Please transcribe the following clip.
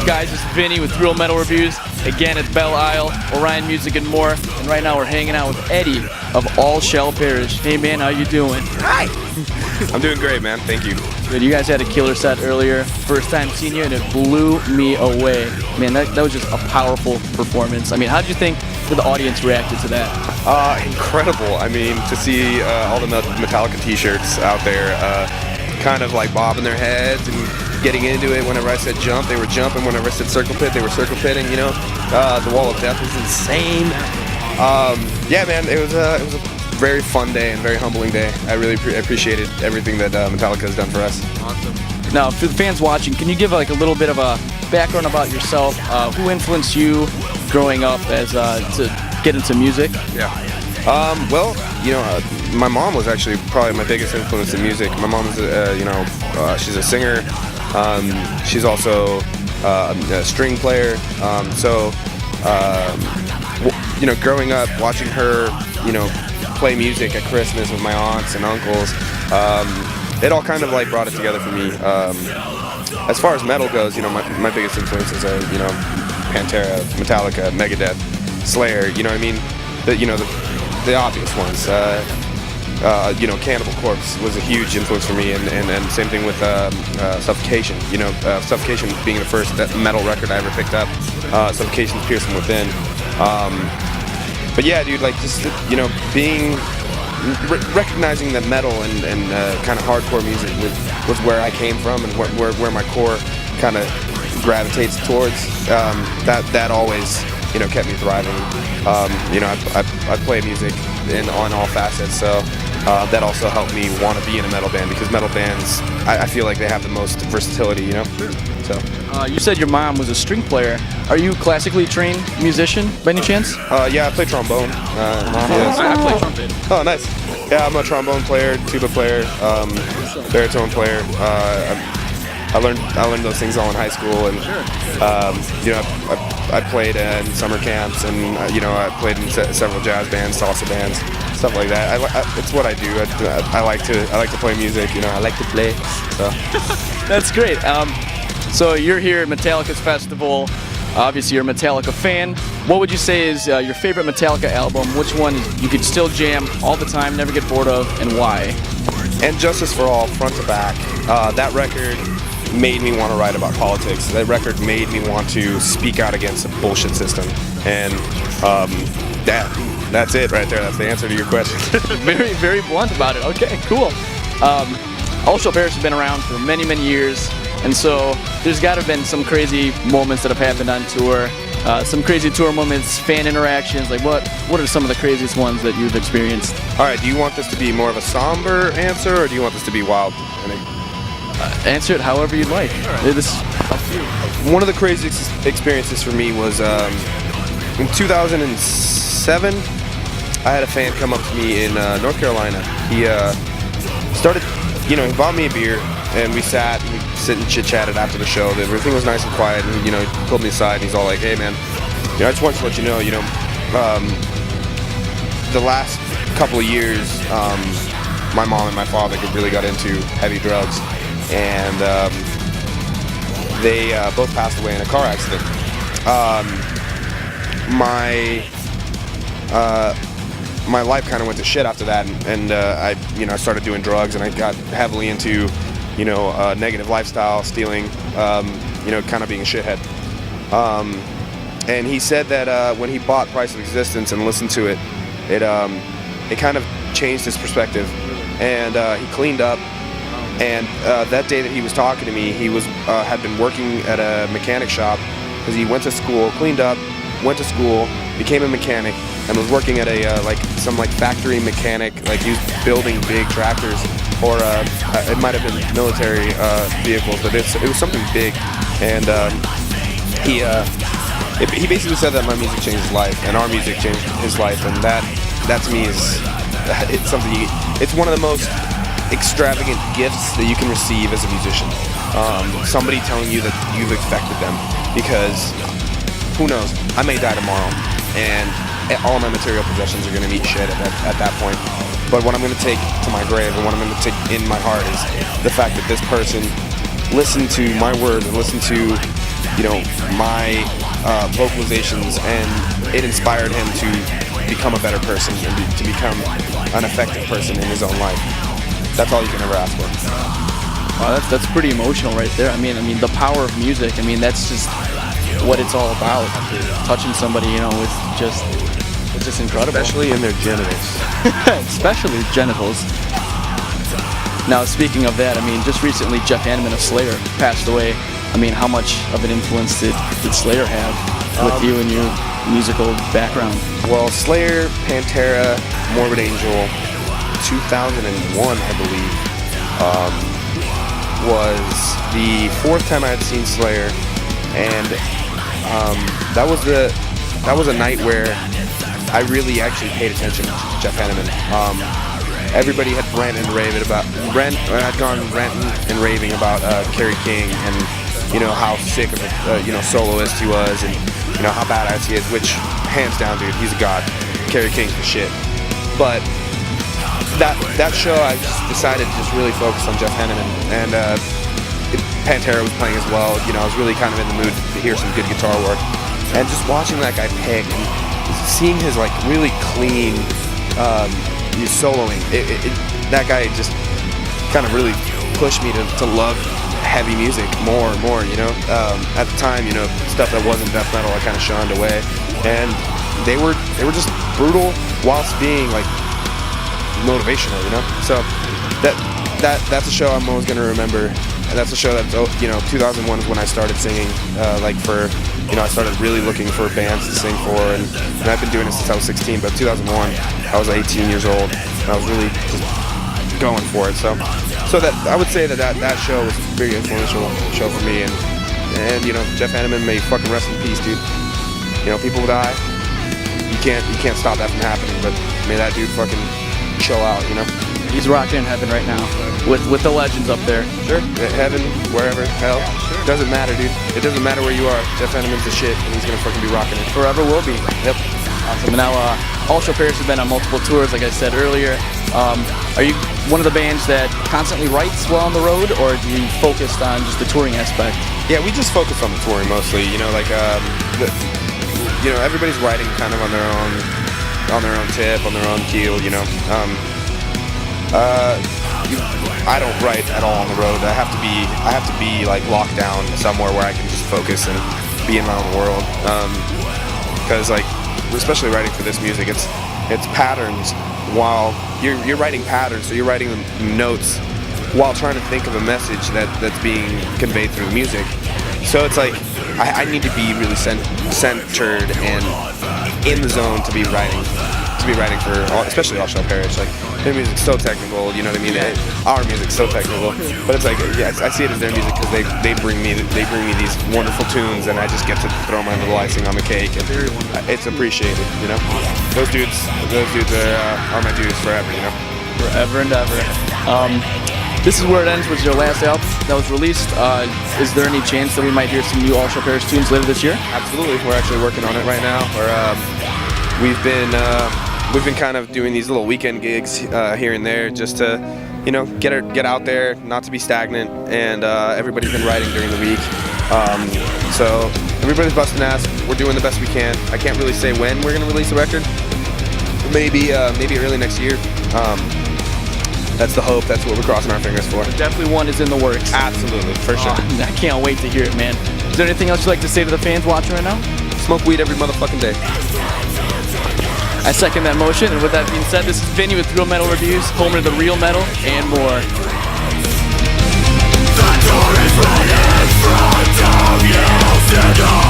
guys? It's Vinny with Real Metal Reviews. Again, at Belle Isle, Orion Music and more. And right now we're hanging out with Eddie of All Shall Perish. Hey man, how you doing? Hi! I'm doing great, man. Thank you. Good. You guys had a killer set earlier. First time seeing you, and it blew me away. Man, that was just a powerful performance. I mean, how did you think the audience reacted to that? Incredible. I mean, to see all the Metallica t-shirts out there kind of like bobbing their heads and getting into it. Whenever I said jump, they were jumping. Whenever I said circle pit, they were circle pitting, you know. The Wall of Death was insane. Yeah, man, it was a very fun day and very humbling day. I really appreciated everything that Metallica has done for us. Awesome. Now, for the fans watching, can you give like a little bit of a background about yourself? Who influenced you growing up as to get into music? Yeah. Well, you know, my mom was actually probably my biggest influence in music. My mom is, she's a singer. She's also a string player. You know, growing up, watching her, you know, play music at Christmas with my aunts and uncles, it all kind of like brought it together for me. As far as metal goes, you know, my biggest influences are, you know, Pantera, Metallica, Megadeth, Slayer. You know what I mean? The obvious ones. You know, Cannibal Corpse was a huge influence for me, and same thing with Suffocation. You know, Suffocation being the first metal record I ever picked up. Suffocation's Piercing Within. But yeah, dude, like just, you know, recognizing that metal and kind of hardcore music was where I came from and where my core kind of gravitates towards. That always, you know, kept me thriving. You know, I play music on all facets, so that also helped me want to be in a metal band, because metal bands, I feel like they have the most versatility, you know? So. You said your mom was a string player. Are you a classically trained musician by any chance? Yeah, I play trombone. I play trumpet. Oh, nice. Yeah, I'm a trombone player, tuba player, baritone player. I learned those things all in high school, and you know, I played in summer camps, and you know, I played in several jazz bands, salsa bands, stuff like that. It's what I do. I like to play music. You know, I like to play. So. That's great. So you're here at Metallica's festival. Obviously, you're a Metallica fan. What would you say is your favorite Metallica album? Which one you could still jam all the time, never get bored of, and why? And Justice for All, front to back. That record made me want to write about politics. That record made me want to speak out against the bullshit system. And that's it right there. That's the answer to your question. Very, very blunt about it. Okay, cool. All Shall Perish has been around for many, many years. And so there's got to have been some crazy moments that have happened on tour, some crazy tour moments, fan interactions. Like what are some of the craziest ones that you've experienced? All right, do you want this to be more of a somber answer, or do you want this to be wild? Answer it however you'd like. Right. This is up to you. One of the craziest experiences for me was in 2007. I had a fan come up to me in North Carolina. He started, you know, he bought me a beer, and we sat and we and chit-chatted after the show. Everything was nice and quiet, and you know, he pulled me aside and he's all like, "Hey man, you know, I just want to let you know, the last couple of years, my mom and my father really got into heavy drugs, and they both passed away in a car accident. My life kind of went to shit after that, and I started doing drugs, and I got heavily into, you know, negative lifestyle, stealing, you know, kind of being a shithead. And he said that when he bought Price of Existence and listened to it, it kind of changed his perspective, and he cleaned up. And that day that he was talking to me, he had been working at a mechanic shop, because he went to school, cleaned up, went to school, became a mechanic, and was working at a some factory mechanic. Like he was building big tractors, or it might have been military vehicles, but it was something big. And he basically said that my music changed his life, and our music changed his life, and that to me it's something. It's one of the most extravagant gifts that you can receive as a musician. Somebody telling you that you've affected them, because who knows? I may die tomorrow, and all of my material possessions are going to meet shit at that point. But what I'm going to take to my grave, and what I'm going to take in my heart, is the fact that this person listened to my words and listened to my vocalizations, and it inspired him to become a better person and to become an effective person in his own life. That's all you can ever ask for. Wow, that's pretty emotional right there. I mean, the power of music. I mean, that's just what it's all about. Touching somebody, it's just incredible. Especially in their genitals. Especially genitals. Now, speaking of that, I mean, just recently Jeff Hanneman of Slayer passed away. I mean, how much of an influence did Slayer have with you and your musical background? Well, Slayer, Pantera, Morbid Angel, 2001, I believe, was the fourth time I had seen Slayer, and that was a night where I really actually paid attention to Jeff Hanneman. Everybody had gone ranting and raving about Kerry King, and how sick of a soloist he was, and how badass he is. Which, hands down, dude, he's a god. Kerry King's the shit. But that show, I just decided to just really focus on Jeff Hanneman, and Pantera was playing as well. I was really kind of in the mood to hear some good guitar work, and just watching that guy pick and seeing his really clean, his soloing. That guy just kind of really pushed me to love heavy music more and more. At the time, stuff that wasn't death metal, I kind of shunned away, and they were just brutal whilst being motivational. So that's a show I'm always gonna remember. And that's a show that 2001 is when I started singing. I started really looking for bands to sing for, and I've been doing it since I was 16. But 2001, I was 18 years old, and I was really just going for it. So that I would say that show was a very influential show for me. And Jeff Hanneman, may fucking rest in peace, dude. People die. You can't stop that from happening. But may that dude fucking chill out. He's rocking in heaven right now with the legends up there. Sure. Heaven, wherever, hell. Yeah, sure. Doesn't matter, dude. It doesn't matter where you are. Jeff Hanneman's the shit, and he's gonna fucking be rocking it. Forever will be. Yep. Awesome. Now, Olsauskas has been on multiple tours, like I said earlier. Are you one of the bands that constantly writes while on the road, or do you focus on just the touring aspect? Yeah, we just focus on the touring mostly. Everybody's writing kind of on their own tip, on their own keel. I don't write at all on the road. I have to be locked down somewhere where I can just focus and be in my own world. Because especially writing for this music, it's patterns. While you're writing patterns, so you're writing notes while trying to think of a message that's being conveyed through the music. So it's I need to be really centered and in the zone to be writing for, especially Olsauskas. Their music's so technical, you know what I mean? Our music's so technical, but it's I see it as their music because they bring me these wonderful tunes, and I just get to throw my little icing on the cake, and it's appreciated. Those dudes are my dudes forever. Forever and ever. This is where it ends. Was your last album that was released? Is there any chance that we might hear some new Olsauskas tunes later this year? Absolutely. We're actually working on it right now. We've been kind of doing these little weekend gigs here and there, just to get out there, not to be stagnant. And everybody's been writing during the week, so everybody's busting ass. We're doing the best we can. I can't really say when we're gonna release a record. Maybe early next year. That's the hope. That's what we're crossing our fingers for. Definitely one is in the works. Absolutely, for sure. I can't wait to hear it, man. Is there anything else you'd like to say to the fans watching right now? Smoke weed every motherfucking day. I second that motion, and with that being said, this is Vinny with Real Metal Reviews, home to the real metal and more. The door is right in front of you,